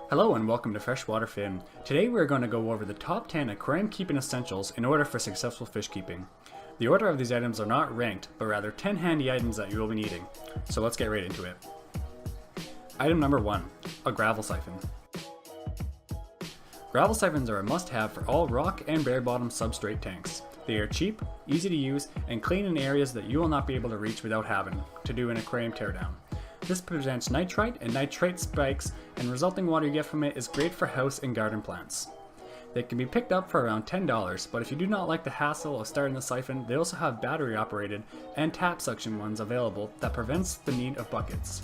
Hello and welcome to Freshwater Fin. Today we are going to go over the top 10 aquarium keeping essentials in order for successful fish keeping. The order of these items are not ranked, but rather 10 handy items that you will be needing. So let's get right into it. Item number 1, a gravel siphon. Gravel siphons are a must-have for all rock and bare bottom substrate tanks. They are cheap, easy to use, and clean in areas that you will not be able to reach without having to do an aquarium teardown. This prevents nitrite and nitrate spikes, and resulting water you get from it is great for house and garden plants. They can be picked up for around $10, but if you do not like the hassle of starting the siphon, they also have battery operated and tap suction ones available that prevents the need of buckets.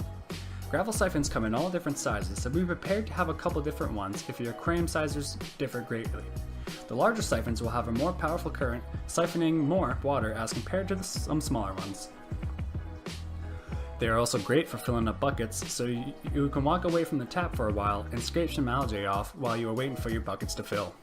Gravel siphons come in all different sizes, so be prepared to have a couple different ones if your aquarium sizes differ greatly. The larger siphons will have a more powerful current, siphoning more water as compared to some smaller ones. They are also great for filling up buckets, so you can walk away from the tap for a while and scrape some algae off while you are waiting for your buckets to fill.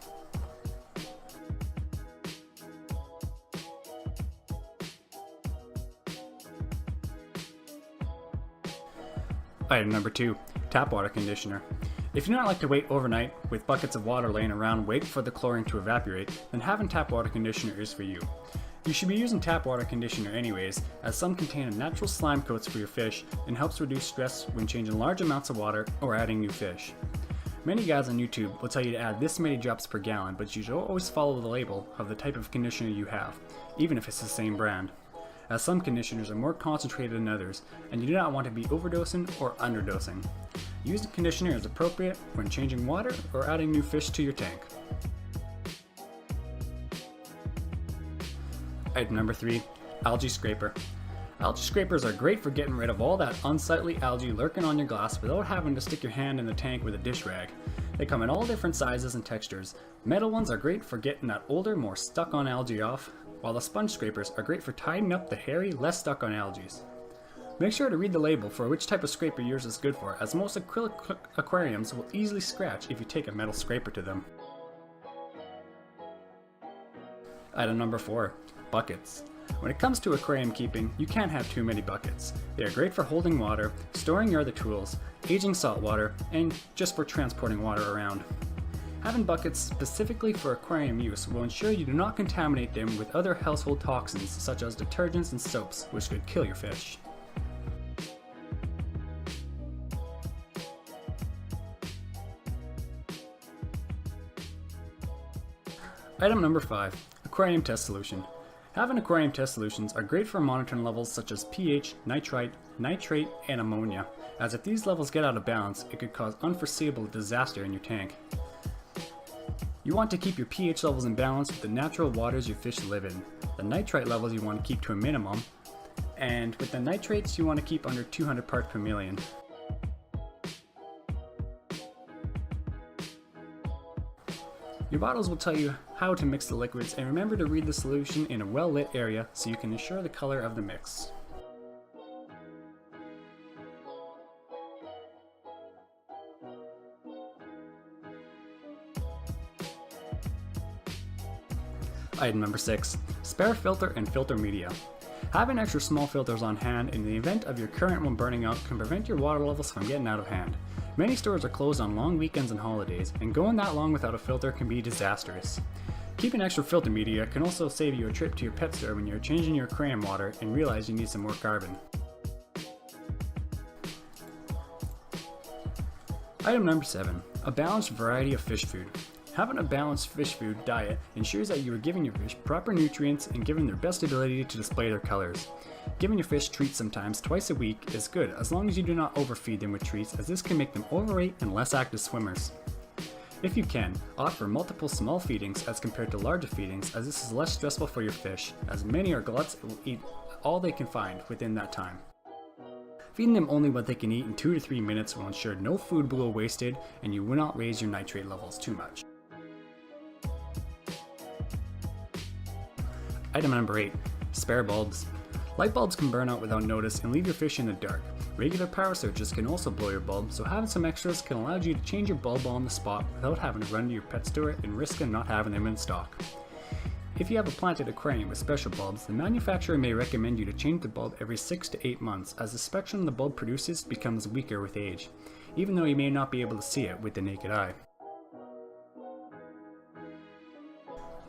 Item number 2, tap water conditioner. If you do not like to wait overnight with buckets of water laying around waiting for the chlorine to evaporate, then having tap water conditioner is for you. You should be using tap water conditioner anyways, as some contain natural slime coats for your fish and helps reduce stress when changing large amounts of water or adding new fish. Many guys on YouTube will tell you to add this many drops per gallon, but you should always follow the label of the type of conditioner you have, even if it's the same brand, as some conditioners are more concentrated than others, and you do not want to be overdosing or underdosing. Use the conditioner as appropriate when changing water or adding new fish to your tank. Item number 3, algae scraper. Algae scrapers are great for getting rid of all that unsightly algae lurking on your glass without having to stick your hand in the tank with a dish rag. They come in all different sizes and textures. Metal ones are great for getting that older, more stuck on algae off, while the sponge scrapers are great for tidying up the hairy, less stuck on algae. Make sure to read the label for which type of scraper yours is good for, as most acrylic aquariums will easily scratch if you take a metal scraper to them. Item number 4, buckets. When it comes to aquarium keeping, you can't have too many buckets. They are great for holding water, storing your other tools, aging salt water, and just for transporting water around. Having buckets specifically for aquarium use will ensure you do not contaminate them with other household toxins such as detergents and soaps, which could kill your fish. Item number 5, aquarium test solution. Having aquarium test solutions are great for monitoring levels such as pH, nitrite, nitrate, and ammonia, as if these levels get out of balance, it could cause unforeseeable disaster in your tank. You want to keep your pH levels in balance with the natural waters your fish live in. The nitrite levels you want to keep to a minimum, and with the nitrates you want to keep under 200 parts per million. Your bottles will tell you how to mix the liquids, and remember to read the solution in a well-lit area so you can ensure the color of the mix. Item number 6, spare filter and filter media. Having extra small filters on hand in the event of your current one burning out can prevent your water levels from getting out of hand. Many stores are closed on long weekends and holidays, and going that long without a filter can be disastrous. Keeping extra filter media can also save you a trip to your pet store when you're changing your aquarium water and realize you need some more carbon. Item number 7, a balanced variety of fish food. Having a balanced fish food diet ensures that you are giving your fish proper nutrients and giving their best ability to display their colors. Giving your fish treats sometimes twice a week is good as long as you do not overfeed them with treats, as this can make them overweight and less active swimmers. If you can, opt for multiple small feedings as compared to larger feedings, as this is less stressful for your fish, as many are gluts and will eat all they can find within that time. Feeding them only what they can eat in 2 to 3 minutes will ensure no food will go wasted and you will not raise your nitrate levels too much. Item number 8, spare bulbs. Light bulbs can burn out without notice and leave your fish in the dark. Regular power surges can also blow your bulb, so having some extras can allow you to change your bulb on the spot without having to run to your pet store and risking not having them in stock. If you have a planted aquarium with special bulbs, the manufacturer may recommend you to change the bulb every 6 to 8 months, as the spectrum the bulb produces becomes weaker with age. even though you may not be able to see it with the naked eye.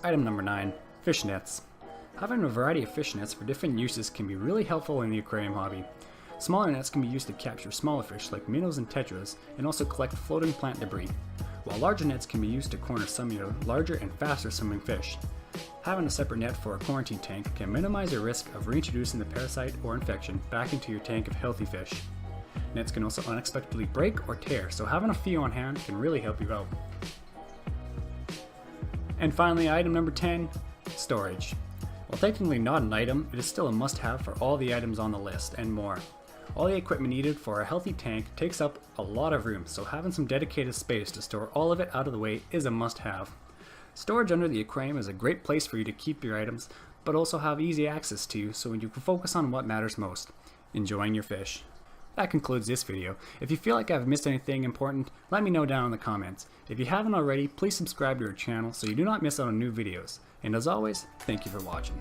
Item number 9. Fish nets. Having a variety of fish nets for different uses can be really helpful in the aquarium hobby. Smaller nets can be used to capture smaller fish like minnows and tetras, and also collect floating plant debris, while larger nets can be used to corner some of your larger and faster swimming fish. Having a separate net for a quarantine tank can minimize your risk of reintroducing the parasite or infection back into your tank of healthy fish. Nets can also unexpectedly break or tear, so having a few on hand can really help you out. And finally, item number 10, storage. While technically not an item, it is still a must-have for all the items on the list and more. All the equipment needed for a healthy tank takes up a lot of room, so having some dedicated space to store all of it out of the way is a must-have. Storage under the aquarium is a great place for you to keep your items, but also have easy access to, so you can focus on what matters most, enjoying your fish. That concludes this video. If you feel like I've missed anything important, let me know down in the comments. If you haven't already, please subscribe to our channel so you do not miss out on new videos. And as always, thank you for watching.